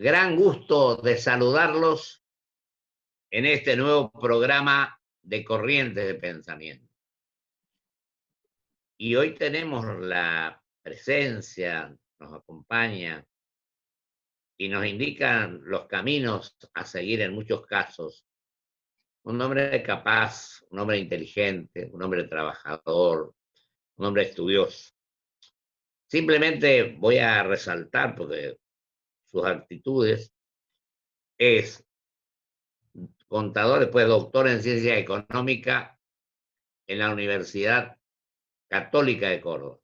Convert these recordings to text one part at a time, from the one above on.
gran gusto de saludarlos en este nuevo programa de Corrientes de Pensamiento. Y hoy tenemos la presencia, nos acompaña y nos indican los caminos a seguir en muchos casos. Un hombre capaz, un hombre inteligente, un hombre trabajador, un hombre estudioso. Simplemente voy a resaltar, porque sus actitudes es contador, después doctor en ciencia económica en la Universidad Católica de Córdoba.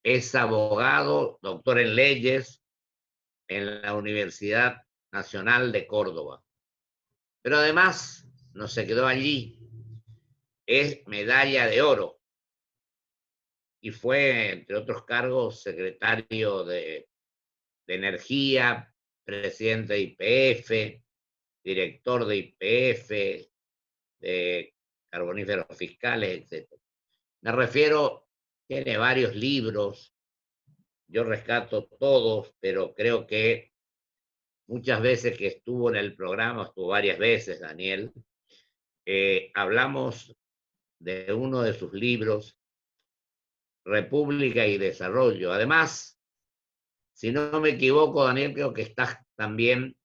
Es abogado, doctor en leyes en la Universidad Nacional de Córdoba. Pero además, no se quedó allí, es medalla de oro y fue, entre otros cargos, secretario de Energía, presidente de YPF, director de YPF, de carboníferos fiscales, etc. Me refiero, tiene varios libros, yo rescato todos, pero creo que muchas veces que estuvo en el programa, estuvo varias veces, Daniel, hablamos de uno de sus libros, República y Desarrollo. Además, si no me equivoco, Daniel, creo que estás también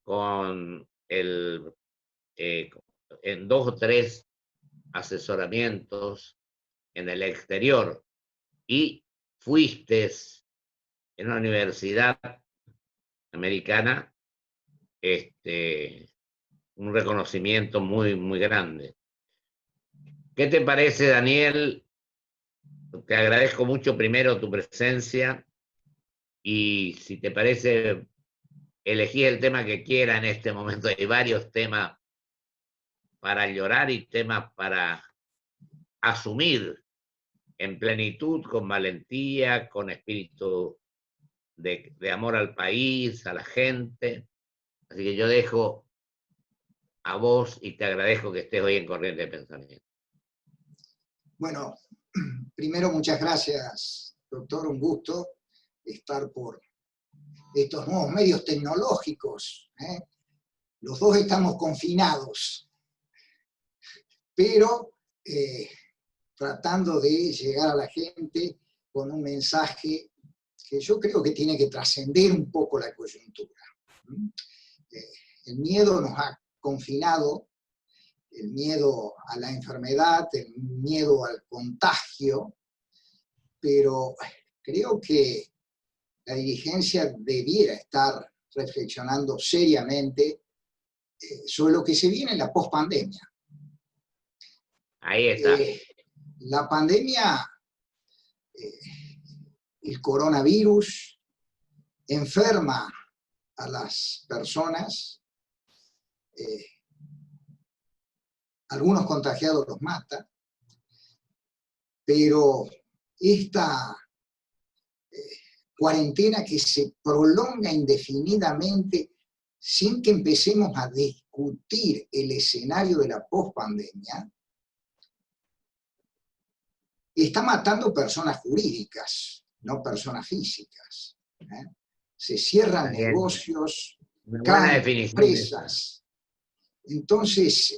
con en 2 o 3 asesoramientos en el exterior y fuiste en una universidad americana, un reconocimiento muy, muy grande. ¿Qué te parece, Daniel? Te agradezco mucho primero tu presencia y si te parece, elegí el tema que quiera en este momento. Hay varios temas para llorar y temas para asumir en plenitud, con valentía, con espíritu de amor al país, a la gente. Así que yo dejo a vos y te agradezco que estés hoy en Corriente de Pensamiento. Bueno, primero muchas gracias, doctor, un gusto estar por estos nuevos medios tecnológicos. Los dos estamos confinados, pero tratando de llegar a la gente con un mensaje que yo creo que tiene que trascender un poco la coyuntura. El miedo nos ha confinado, el miedo a la enfermedad, el miedo al contagio, pero creo que la dirigencia debiera estar reflexionando seriamente sobre lo que se viene en la pospandemia. Ahí está. La pandemia, el coronavirus, enferma a las personas, algunos contagiados los mata, pero esta cuarentena que se prolonga indefinidamente sin que empecemos a discutir el escenario de la pospandemia, está matando personas jurídicas, no personas físicas. Se cierran negocios, caen empresas. Entonces,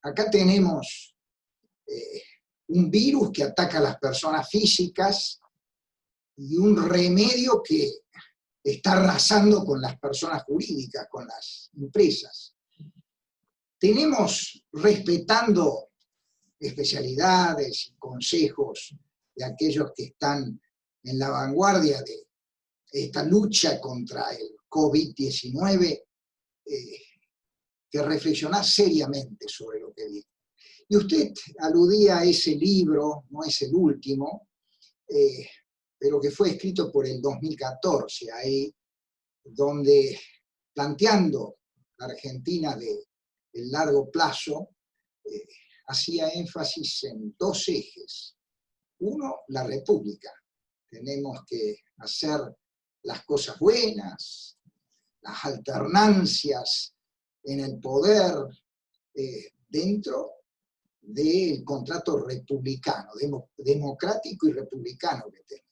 acá tenemos un virus que ataca a las personas físicas y un remedio que está arrasando con las personas jurídicas, con las empresas. Tenemos, respetando especialidades y consejos de aquellos que están en la vanguardia de esta lucha contra el COVID-19, que reflexionar seriamente sobre lo que viene. Y usted aludía a ese libro, no es el último, pero que fue escrito por el 2014, ahí, donde planteando la Argentina de largo plazo, hacía énfasis en 2 ejes. Uno, la República. Tenemos que hacer las cosas buenas, las alternancias en el poder dentro del contrato republicano, democrático y republicano que tenemos.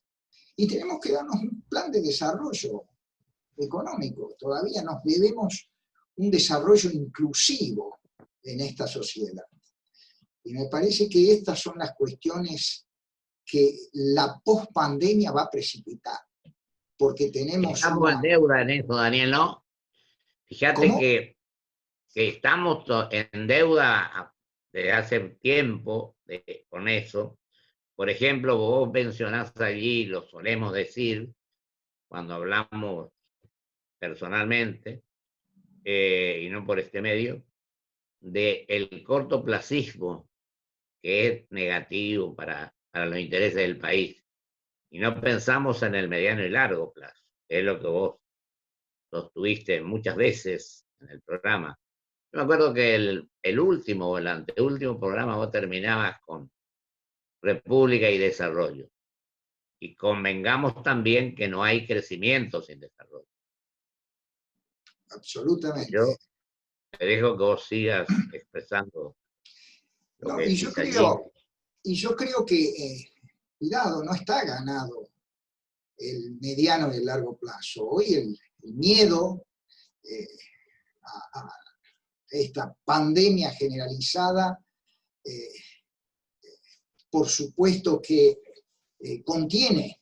Y tenemos que darnos un plan de desarrollo económico. Todavía nos debemos un desarrollo inclusivo en esta sociedad. Y me parece que estas son las cuestiones que la pospandemia va a precipitar, porque tenemos Estamos en deuda en eso, Daniel, ¿no? Fíjate ¿Cómo? que estamos en deuda desde hace tiempo con eso. Por ejemplo, vos mencionás allí, lo solemos decir cuando hablamos personalmente, y no por este medio, del cortoplacismo, que es negativo para los intereses del país. Y no pensamos en el mediano y largo plazo, que es lo que vos sostuviste muchas veces en el programa. Yo me acuerdo que el último o el anteúltimo programa vos terminabas con República y Desarrollo. Y convengamos también que no hay crecimiento sin desarrollo. Absolutamente. Yo te dejo que vos sigas expresando lo No, que decís allí. y yo creo que, cuidado, no está ganado el mediano y el largo plazo. Hoy el miedo a esta pandemia generalizada, por supuesto que contiene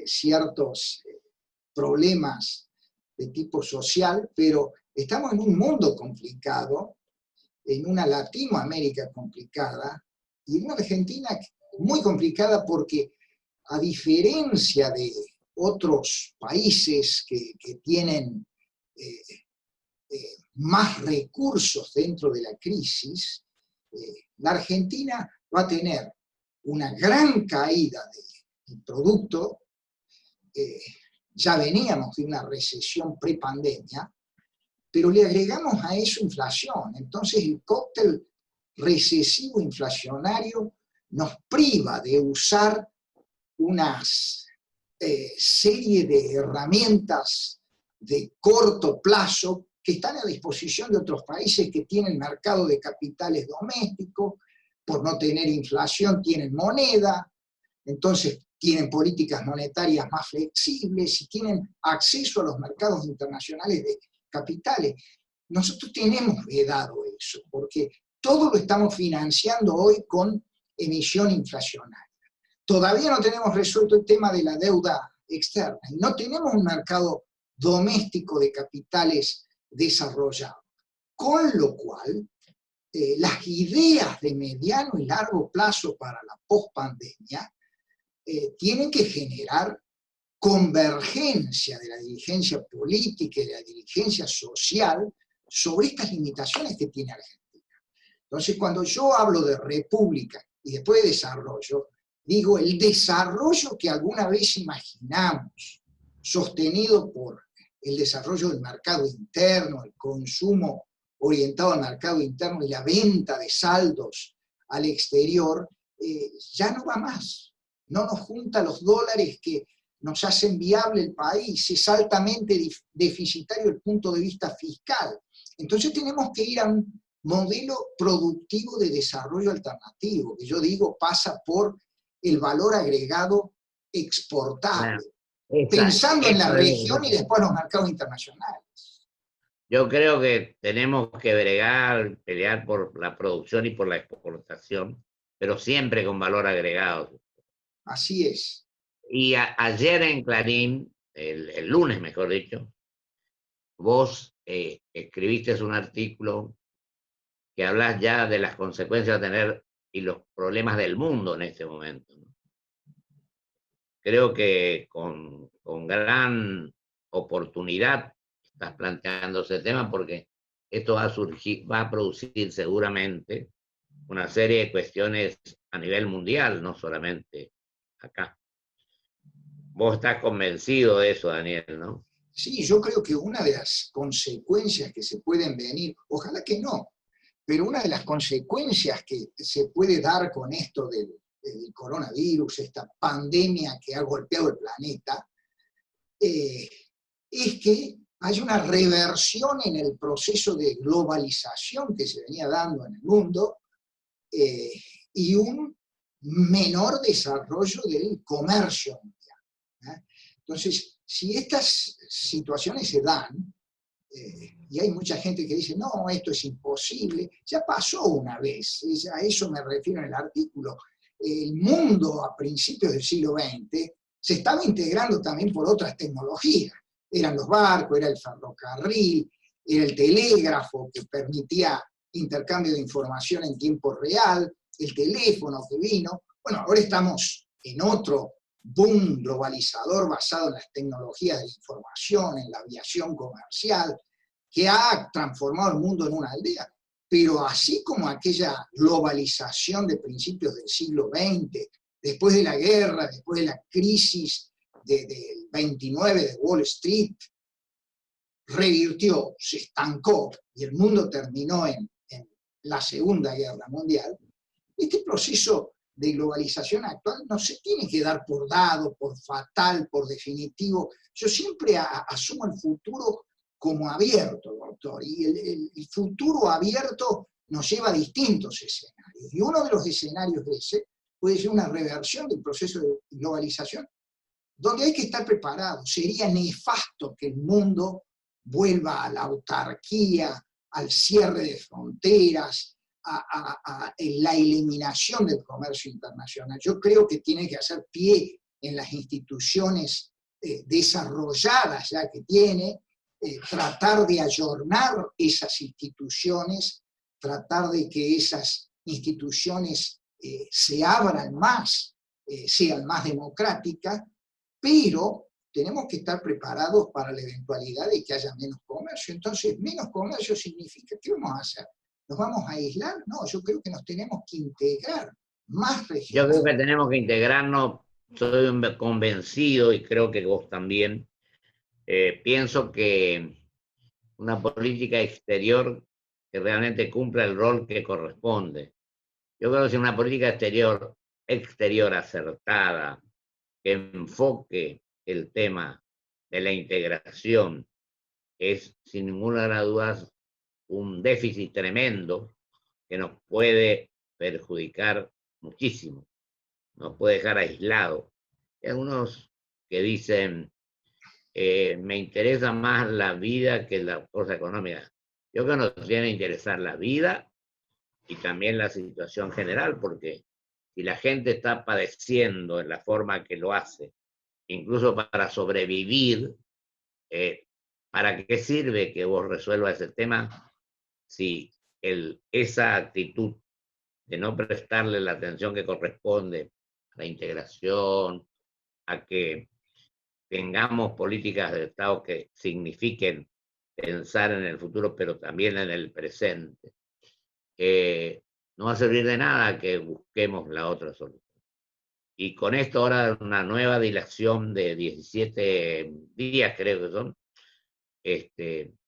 ciertos problemas de tipo social, pero estamos en un mundo complicado, en una Latinoamérica complicada, y en una Argentina muy complicada porque, a diferencia de otros países que tienen más recursos dentro de la crisis, la Argentina va a tener una gran caída del producto. Ya veníamos de una recesión prepandemia, pero le agregamos a eso inflación. Entonces el cóctel recesivo inflacionario nos priva de usar una serie de herramientas de corto plazo que están a disposición de otros países que tienen mercado de capitales domésticos, por no tener inflación tienen moneda, entonces tienen políticas monetarias más flexibles y tienen acceso a los mercados internacionales de capitales. Nosotros tenemos vedado eso, porque todo lo estamos financiando hoy con emisión inflacionaria. Todavía no tenemos resuelto el tema de la deuda externa y no tenemos un mercado doméstico de capitales desarrollado. Con lo cual, las ideas de mediano y largo plazo para la pospandemia tienen que generar convergencia de la dirigencia política y de la dirigencia social sobre estas limitaciones que tiene Argentina. Entonces, cuando yo hablo de república y después de desarrollo, digo el desarrollo que alguna vez imaginamos, sostenido por el desarrollo del mercado interno, el consumo orientado al mercado interno y la venta de saldos al exterior, ya no va más. No nos junta los dólares que nos hacen viable el país, es altamente deficitario desde el punto de vista fiscal. Entonces tenemos que ir a un modelo productivo de desarrollo alternativo, que yo digo pasa por el valor agregado exportable, pensando en la región y después en los mercados internacionales. Yo creo que tenemos que pelear por la producción y por la exportación, pero siempre con valor agregado. Así es. Y ayer en Clarín, el lunes mejor dicho, vos escribiste un artículo que hablas ya de las consecuencias de tener y los problemas del mundo en este momento, ¿no? Creo que con gran oportunidad estás planteando ese tema porque esto va a producir seguramente una serie de cuestiones a nivel mundial, no solamente acá. Vos estás convencido de eso, Daniel, ¿no? Sí, yo creo que una de las consecuencias que se pueden venir, ojalá que no, pero una de las consecuencias que se puede dar con esto del coronavirus, esta pandemia que ha golpeado el planeta, es que hay una reversión en el proceso de globalización que se venía dando en el mundo y un menor desarrollo del comercio mundial. Entonces, si estas situaciones se dan, y hay mucha gente que dice, no, esto es imposible, ya pasó una vez, a eso me refiero en el artículo. El mundo a principios del siglo XX se estaba integrando también por otras tecnologías. Eran los barcos, era el ferrocarril, era el telégrafo que permitía intercambio de información en tiempo real, el teléfono que vino. Bueno, ahora estamos en otro boom globalizador basado en las tecnologías de la información, en la aviación comercial, que ha transformado el mundo en una aldea. Pero así como aquella globalización de principios del siglo XX, después de la guerra, después de la crisis del 29 de Wall Street, revirtió, se estancó y el mundo terminó en la Segunda Guerra Mundial, este proceso de globalización actual no se tiene que dar por dado, por fatal, por definitivo. Yo siempre asumo el futuro como abierto, doctor, y el futuro abierto nos lleva a distintos escenarios. Y uno de los escenarios de ese puede ser una reversión del proceso de globalización, donde hay que estar preparado. Sería nefasto que el mundo vuelva a la autarquía, al cierre de fronteras, a la eliminación del comercio internacional. Yo creo que tiene que hacer pie en las instituciones desarrolladas ya que tiene, tratar de ayornar esas instituciones, tratar de que esas instituciones se abran más, sean más democráticas, pero tenemos que estar preparados para la eventualidad de que haya menos comercio. Entonces, menos comercio significa, ¿qué vamos a hacer? ¿Nos vamos a aislar? No, yo creo que nos tenemos que integrar más regiones. Yo creo que tenemos que integrarnos, soy convencido, y creo que vos también, pienso que una política exterior que realmente cumpla el rol que corresponde. Yo creo que si una política exterior acertada, que enfoque el tema de la integración, es sin ninguna duda un déficit tremendo que nos puede perjudicar muchísimo, nos puede dejar aislados. Hay algunos que dicen, me interesa más la vida que la cosa económica. Yo creo que nos tiene que interesar la vida y también la situación general, porque si la gente está padeciendo en la forma que lo hace, incluso para sobrevivir, ¿para qué sirve que vos resuelvas ese tema si esa actitud de no prestarle la atención que corresponde a la integración, a que tengamos políticas de Estado que signifiquen pensar en el futuro, pero también en el presente? No va a servir de nada que busquemos la otra solución. Y con esto ahora una nueva dilación de 17 días, creo que son,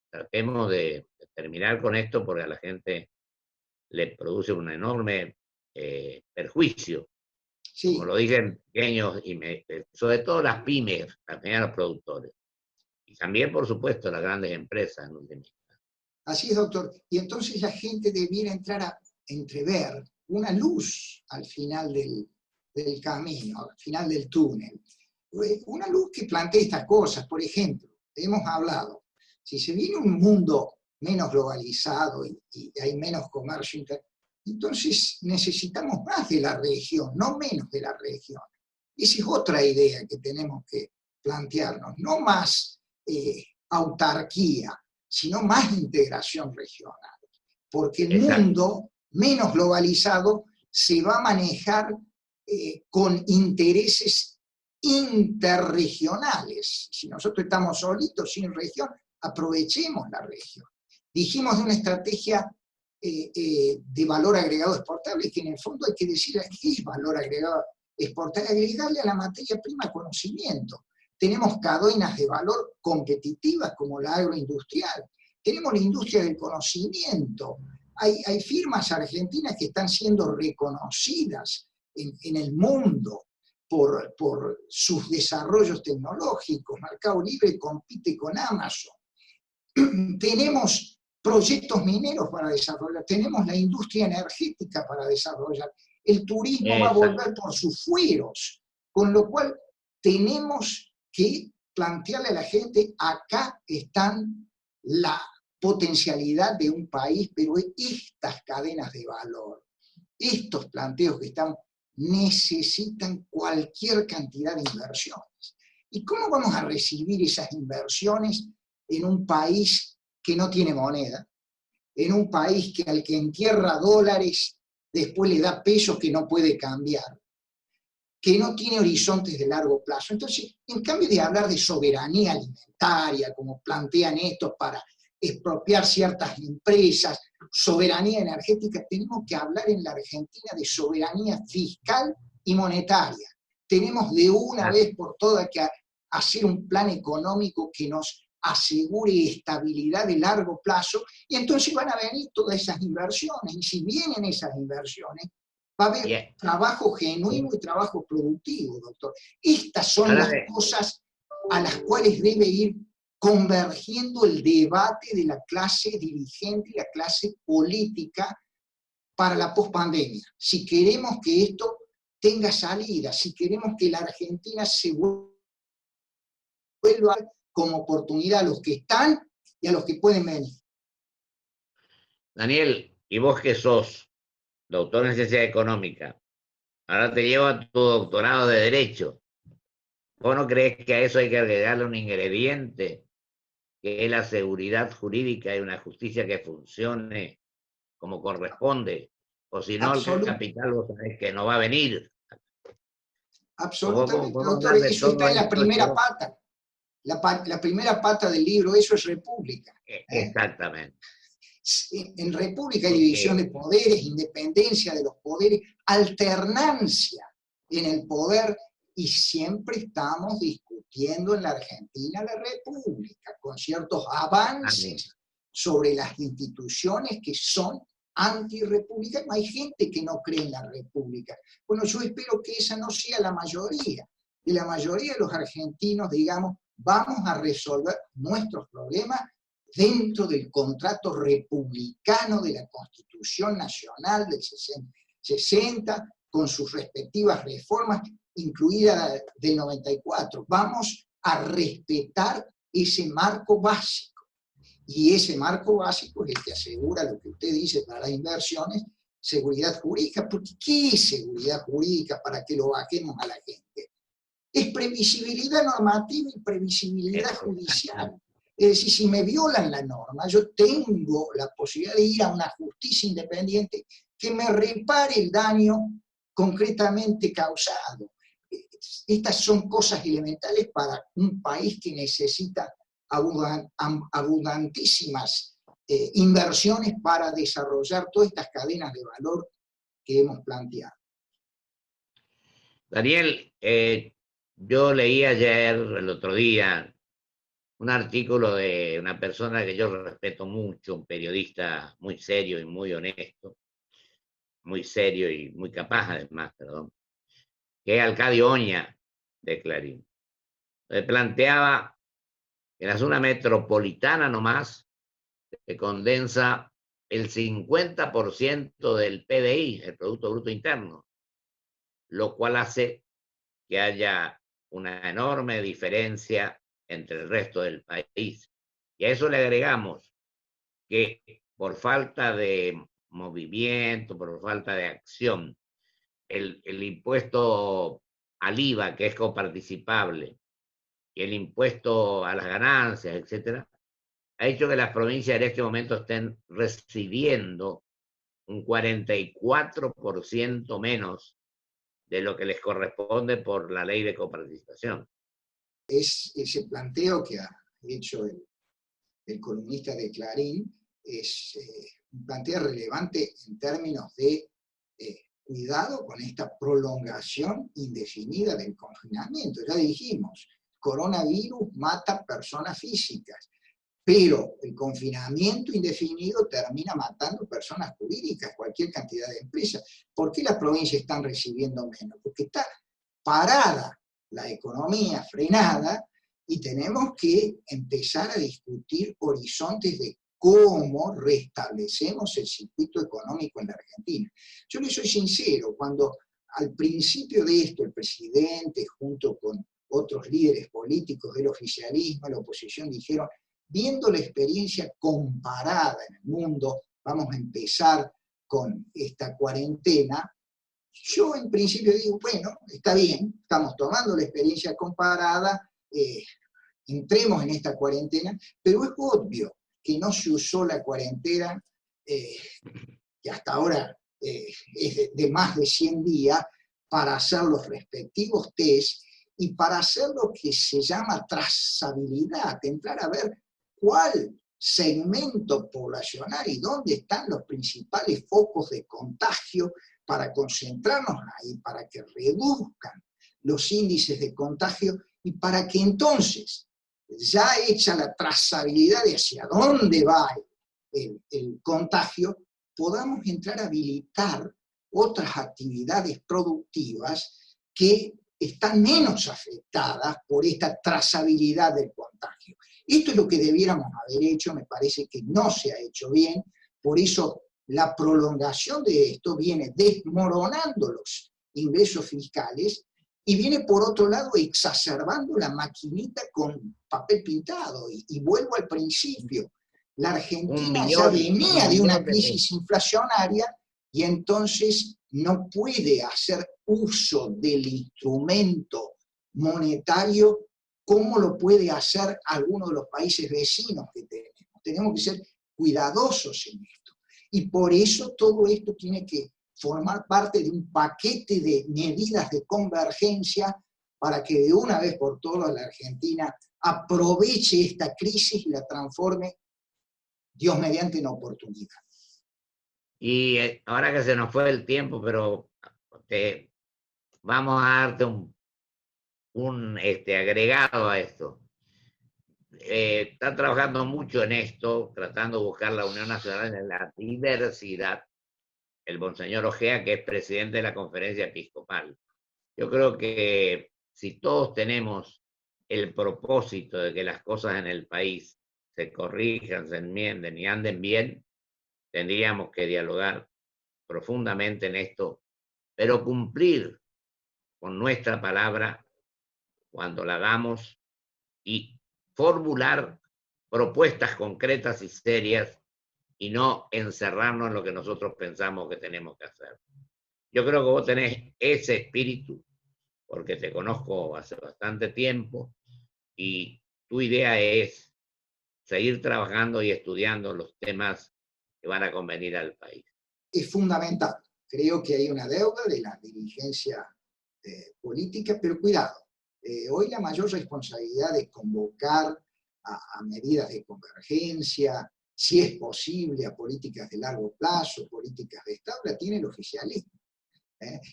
tratemos de terminar con esto porque a la gente le produce un enorme perjuicio. Sí. Como lo dicen pequeños, sobre todo las pymes, los pequeños productores. Y también, por supuesto, las grandes empresas. Así es, doctor. Y entonces la gente debiera entrar a entrever una luz al final del camino, al final del túnel. Una luz que plantee estas cosas. Por ejemplo, hemos hablado, si se viene un mundo menos globalizado y hay menos comercio interno, entonces necesitamos más de la región, no menos de la región. Esa es otra idea que tenemos que plantearnos, no más autarquía, sino más integración regional. Porque el mundo menos globalizado se va a manejar con intereses interregionales. Si nosotros estamos solitos, sin región, aprovechemos la región. Dijimos de una estrategia de valor agregado exportable, que en el fondo hay que decir qué es valor agregado exportable, agregarle a la materia prima conocimiento. Tenemos cadenas de valor competitivas como la agroindustrial, tenemos la industria del conocimiento, hay firmas argentinas que están siendo reconocidas en el mundo por sus desarrollos tecnológicos. Mercado Libre compite con Amazon. Tenemos proyectos mineros para desarrollar, tenemos la industria energética para desarrollar, el turismo va a volver por sus fueros, con lo cual tenemos que plantearle a la gente, acá están la potencialidad de un país, pero estas cadenas de valor, estos planteos que están, necesitan cualquier cantidad de inversiones. ¿Y cómo vamos a recibir esas inversiones en un país que no tiene moneda, en un país que al que entierra dólares después le da pesos que no puede cambiar, que no tiene horizontes de largo plazo? Entonces, en cambio de hablar de soberanía alimentaria, como plantean estos para expropiar ciertas empresas, soberanía energética, tenemos que hablar en la Argentina de soberanía fiscal y monetaria. Tenemos de una vez por todas que hacer un plan económico que nos asegure estabilidad de largo plazo, y entonces van a venir todas esas inversiones, y si vienen esas inversiones, va a haber trabajo genuino y trabajo productivo, doctor. Estas son las cosas a las cuales debe ir convergiendo el debate de la clase dirigente y la clase política para la pospandemia. Si queremos que esto tenga salida, si queremos que la Argentina se vuelva como oportunidad a los que están y a los que pueden venir. Daniel, y vos que sos doctor en ciencia económica, ahora te llevo a tu doctorado de Derecho. ¿Vos no crees que a eso hay que agregarle un ingrediente, que es la seguridad jurídica y una justicia que funcione como corresponde? O si no, el capital vos sabés que no va a venir. Absolutamente, doctor, eso está en la primera pata. La primera pata del libro, eso es república. Exactamente. En república hay división de poderes, independencia de los poderes, alternancia en el poder, y siempre estamos discutiendo en la Argentina la república, con ciertos avances sobre las instituciones que son antirrepublicanas. Hay gente que no cree en la república. Bueno, yo espero que esa no sea la mayoría, que la mayoría de los argentinos digamos, vamos a resolver nuestros problemas dentro del contrato republicano de la Constitución Nacional del 60, con sus respectivas reformas, incluida del 94. Vamos a respetar ese marco básico. Y ese marco básico es el que asegura lo que usted dice para las inversiones, seguridad jurídica. Porque ¿qué es seguridad jurídica para que lo bajemos a la gente? Es previsibilidad normativa y previsibilidad judicial. Es decir, si me violan la norma, yo tengo la posibilidad de ir a una justicia independiente que me repare el daño concretamente causado. Estas son cosas elementales para un país que necesita abundantísimas inversiones para desarrollar todas estas cadenas de valor que hemos planteado. Daniel, yo leí ayer, el otro día, un artículo de una persona que yo respeto mucho, un periodista muy serio y muy honesto, muy serio y muy capaz además, perdón, que es Arcadio Oña, de Clarín. Planteaba que en la zona metropolitana nomás se condensa el 50% del PBI, el Producto Bruto Interno, lo cual hace que haya una enorme diferencia entre el resto del país. Y a eso le agregamos que por falta de movimiento, por falta de acción, el impuesto al IVA, que es coparticipable, y el impuesto a las ganancias, etcétera, ha hecho que las provincias en este momento estén recibiendo un 44% menos de lo que les corresponde por la ley de coparticipación. Es ese planteo que ha hecho el columnista de Clarín, es un planteo relevante en términos de cuidado con esta prolongación indefinida del confinamiento. Ya dijimos, coronavirus mata personas físicas, pero el confinamiento indefinido termina matando personas jurídicas, cualquier cantidad de empresas. ¿Por qué las provincias están recibiendo menos? Porque está parada la economía, frenada, y tenemos que empezar a discutir horizontes de cómo restablecemos el circuito económico en la Argentina. Yo le soy sincero, cuando al principio de esto el presidente, junto con otros líderes políticos del oficialismo, la oposición, dijeron, viendo la experiencia comparada en el mundo, vamos a empezar con esta cuarentena. Yo en principio digo, bueno, está bien, estamos tomando la experiencia comparada, entremos en esta cuarentena, pero es obvio que no se usó la cuarentena, que hasta ahora es de más de 100 días, para hacer los respectivos test y para hacer lo que se llama trazabilidad, entrar a ver cuál segmento poblacional y dónde están los principales focos de contagio para concentrarnos ahí, para que reduzcan los índices de contagio y para que entonces, ya hecha la trazabilidad de hacia dónde va el contagio, podamos entrar a habilitar otras actividades productivas que están menos afectadas por esta trazabilidad del contagio. Esto es lo que debiéramos haber hecho, me parece que no se ha hecho bien, por eso la prolongación de esto viene desmoronando los ingresos fiscales y viene por otro lado exacerbando la maquinita con papel pintado. Y vuelvo al principio, la Argentina ya venía de una crisis inflacionaria y entonces no puede hacer uso del instrumento monetario como lo puede hacer alguno de los países vecinos que tenemos. Tenemos que ser cuidadosos en esto. Y por eso todo esto tiene que formar parte de un paquete de medidas de convergencia para que de una vez por todas la Argentina aproveche esta crisis y la transforme, Dios mediante, en oportunidad. Y ahora que se nos fue el tiempo, pero vamos a darte un agregado a esto. Está trabajando mucho en esto, tratando de buscar la Unión Nacional en la diversidad, el monseñor Ojea, que es presidente de la Conferencia Episcopal. Yo creo que si todos tenemos el propósito de que las cosas en el país se corrijan, se enmienden y anden bien, tendríamos que dialogar profundamente en esto, pero cumplir con nuestra palabra cuando la hagamos y formular propuestas concretas y serias y no encerrarnos en lo que nosotros pensamos que tenemos que hacer. Yo creo que vos tenés ese espíritu, porque te conozco hace bastante tiempo, y tu idea es seguir trabajando y estudiando los temas que van a convenir al país. Es fundamental. Creo que hay una deuda de la dirigencia política, pero cuidado. Hoy la mayor responsabilidad de convocar a medidas de convergencia, si es posible, a políticas de largo plazo, políticas de Estado, la tiene el oficialismo.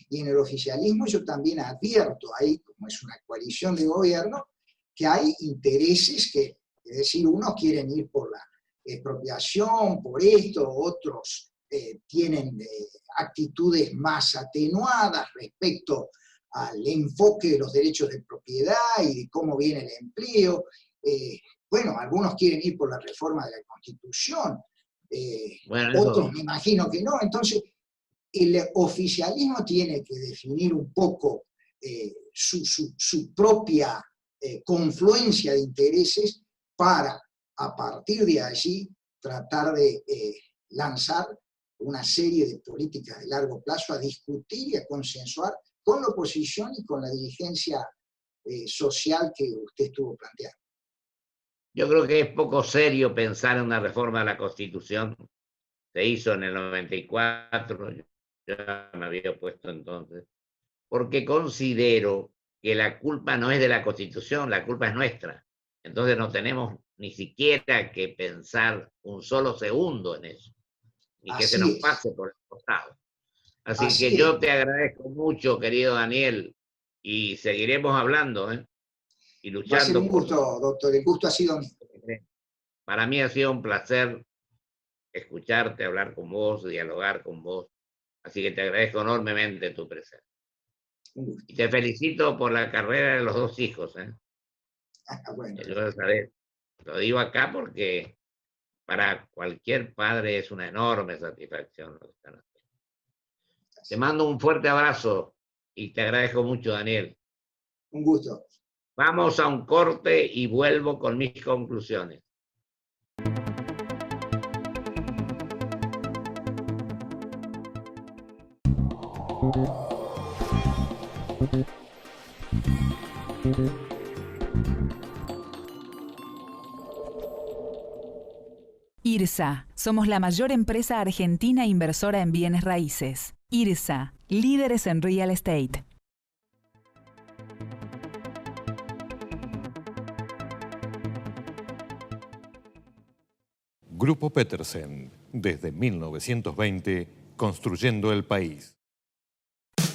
Y en el oficialismo yo también advierto, ahí como es una coalición de gobierno, que hay intereses que, es decir, unos quieren ir por la expropiación, por esto, otros tienen actitudes más atenuadas respecto al enfoque de los derechos de propiedad y de cómo viene el empleo. Bueno, algunos quieren ir por la reforma de la Constitución, otros me imagino que no. Entonces, el oficialismo tiene que definir un poco su propia confluencia de intereses para, a partir de allí, tratar de lanzar una serie de políticas de largo plazo a discutir y a consensuar con la oposición y con la dirigencia social que usted estuvo planteando. Yo creo que es poco serio pensar en una reforma de la Constitución. Se hizo en el 94, yo ya me había opuesto entonces, porque considero que la culpa no es de la Constitución, la culpa es nuestra. Entonces no tenemos ni siquiera que pensar un solo segundo en eso, ni que se nos pase por el costado. Así que yo te agradezco mucho, querido Daniel, y seguiremos hablando, y luchando. Va a ser un gusto, doctor, el gusto ha sido mío. Para mí ha sido un placer escucharte, hablar con vos, dialogar con vos. Así que te agradezco enormemente tu presencia. Y te felicito por la carrera de los 2 hijos. Bueno. Lo digo acá porque para cualquier padre es una enorme satisfacción lo que están haciendo. Te mando un fuerte abrazo y te agradezco mucho, Daniel. Un gusto. Vamos a un corte y vuelvo con mis conclusiones. IRSA, somos la mayor empresa argentina inversora en bienes raíces. IRSA, líderes en real estate. Grupo Petersen, desde 1920, construyendo el país.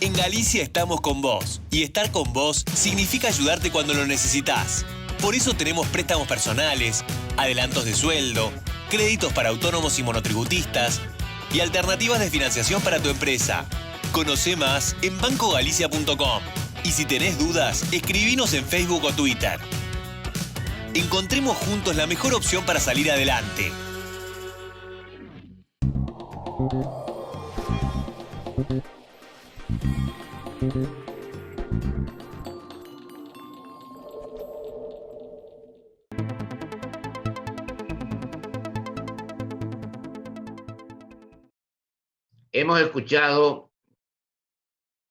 En Galicia estamos con vos, y estar con vos significa ayudarte cuando lo necesitas. Por eso tenemos préstamos personales, adelantos de sueldo, créditos para autónomos y monotributistas y alternativas de financiación para tu empresa. Conoce más en bancogalicia.com y si tenés dudas, escribinos en Facebook o Twitter. Encontremos juntos la mejor opción para salir adelante. Hemos escuchado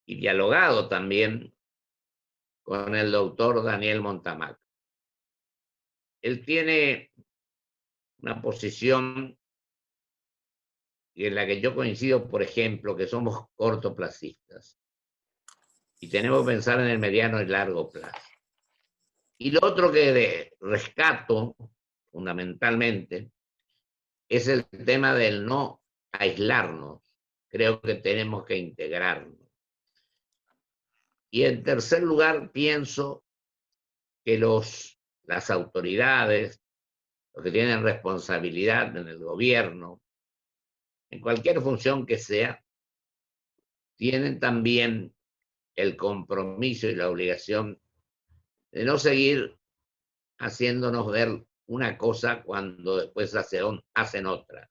y dialogado también con el doctor Daniel Montamac. Él tiene una posición en la que yo coincido, por ejemplo, que somos cortoplacistas y tenemos que pensar en el mediano y largo plazo. Y lo otro que rescato fundamentalmente es el tema del no aislarnos. Creo que tenemos que integrarnos. Y en tercer lugar, pienso que las autoridades, los que tienen responsabilidad en el gobierno, en cualquier función que sea, tienen también el compromiso y la obligación de no seguir haciéndonos ver una cosa cuando después hacen otra.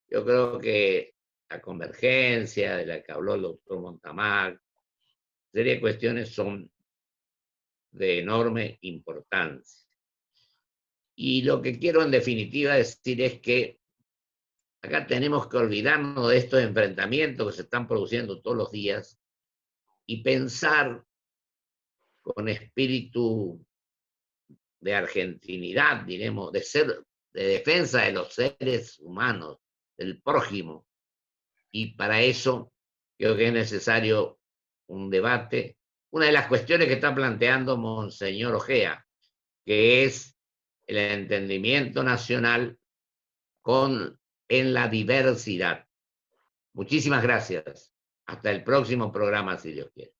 Yo creo que la convergencia de la que habló el doctor Montamac, serie de cuestiones son de enorme importancia. Y lo que quiero en definitiva decir es que acá tenemos que olvidarnos de estos enfrentamientos que se están produciendo todos los días y pensar con espíritu de argentinidad, diremos, de defensa de los seres humanos, del prójimo. Y para eso creo que es necesario un debate. Una de las cuestiones que está planteando Monseñor Ojea, que es el entendimiento nacional en la diversidad. Muchísimas gracias. Hasta el próximo programa, si Dios quiere.